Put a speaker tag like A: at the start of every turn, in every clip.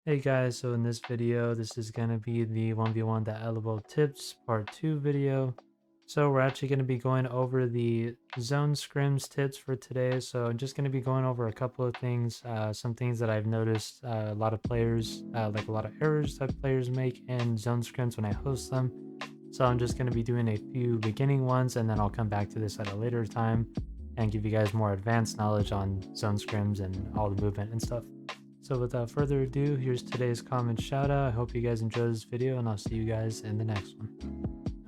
A: Hey guys, so in this video, this is going to be the 1v1.LOL tips part 2 video. So we're actually going to be going over the zone scrims tips for today. So I'm just going to be going over a couple of things, some things that I've noticed a lot of players, like a lot of errors that players make in zone scrims when I host them. So I'm just going to be doing a few beginning ones, and then I'll come back to this at a later time and give you guys more advanced knowledge on zone scrims and all the movement and stuff. So without further ado, here's today's comment shout out. I hope you guys enjoy this video, and I'll see you guys in the next one.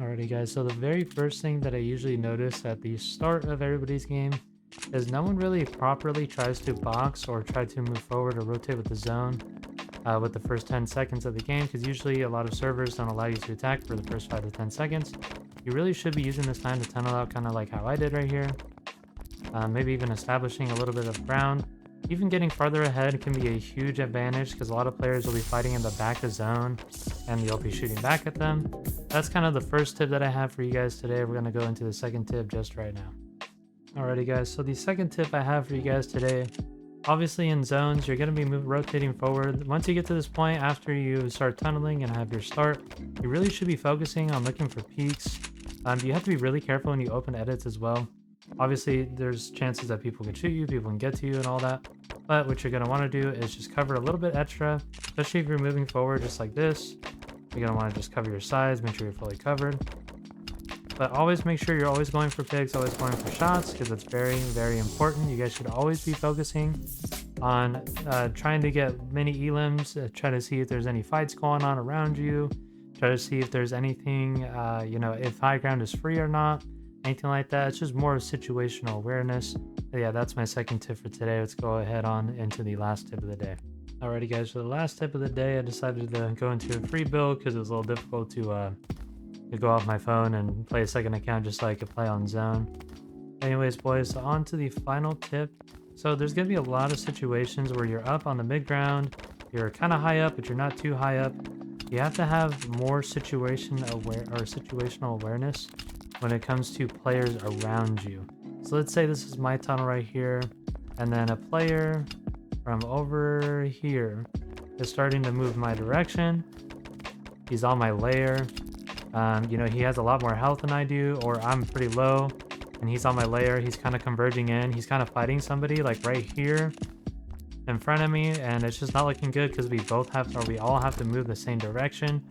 A: Alrighty guys, so the very first thing that I usually notice at the start of everybody's game is no one really properly tries to box or try to move forward or rotate with the zone with the first 10 seconds of the game, because usually a lot of servers don't allow you to attack for the first 5 to 10 seconds. You really should be using this time to tunnel out, kind of like how I did right here. Maybe even establishing a little bit of ground. Even getting farther ahead can be a huge advantage, because a lot of players will be fighting in the back of zone and you'll be shooting back at them. That's kind of the first tip that I have for you guys today. We're going to go into the second tip just right now. Alrighty guys, so the second tip I have for you guys today, obviously in zones, you're going to be rotating forward. Once you get to this point, after you start tunneling and have your start, you really should be focusing on looking for peaks. You have to be really careful when you open edits as well. Obviously, there's chances that people can shoot you, people can get to you and all that. But what you're going to want to do is just cover a little bit extra, especially if you're moving forward just like this. You're going to want to just cover your sides, make sure you're fully covered. But always make sure you're always going for picks, always going for shots, because it's very, very important. You guys should always be focusing on trying to get many elims, try to see if there's any fights going on around you, try to see if there's anything, if high ground is free or not. Anything like that. It's just more situational awareness. But yeah, that's my second tip for today. Let's go ahead on into the last tip of the day. Alrighty guys, for the last tip of the day, I decided to go into a free build because it was a little difficult to go off my phone and play a second account just so I could play on zone. Anyways boys, so on to the final tip. So there's going to be a lot of situations where you're up on the mid ground, you're kind of high up but you're not too high up. You have to have more situational awareness when it comes to players around you. So let's say this is my tunnel right here, and then a player from over here is starting to move my direction. He's on my layer. He has a lot more health than I do, or I'm pretty low, and he's on my layer. He's kind of converging in. He's kind of fighting somebody like right here in front of me, and it's just not looking good because we all have to move the same direction.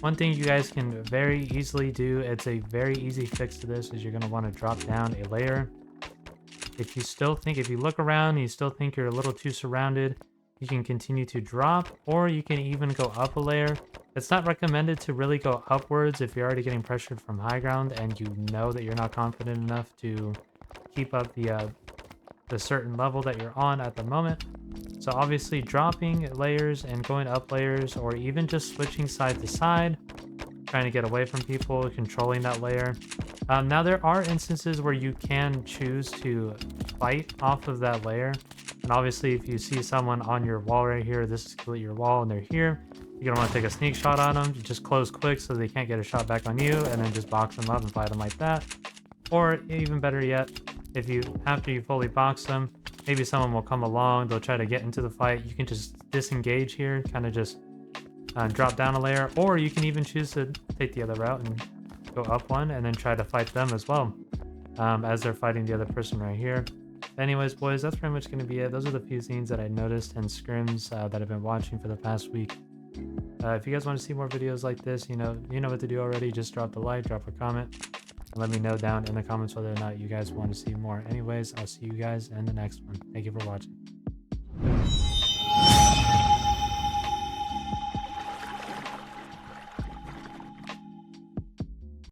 A: One thing you guys can very easily do, it's a very easy fix to this, is you're going to want to drop down a layer. If you look around and you still think you're a little too surrounded, you can continue to drop, or you can even go up a layer. It's not recommended to really go upwards if you're already getting pressured from high ground and you know that you're not confident enough to keep up the certain level that you're on at the moment. So obviously dropping layers and going up layers, or even just switching side to side, trying to get away from people, controlling that layer. Now there are instances where you can choose to fight off of that layer. And obviously if you see someone on your wall right here, this is clearly your wall and they're here, you're going to want to take a sneak shot on them. Just close quick so they can't get a shot back on you, and then just box them up and fight them like that. Or even better yet, after you fully box them, maybe someone will come along, they'll try to get into the fight. You can just disengage here, kind of just drop down a layer, or you can even choose to take the other route and go up one and then try to fight them as well, as they're fighting the other person right here. Anyways boys, that's pretty much going to be it. Those are the few things that I noticed in scrims that I've been watching for the past week. If you guys want to see more videos like this, you know what to do already. Just drop a like, drop a comment, and let me know down in the comments whether or not you guys want to see more. Anyways, I'll see you guys in the next one. Thank you for watching.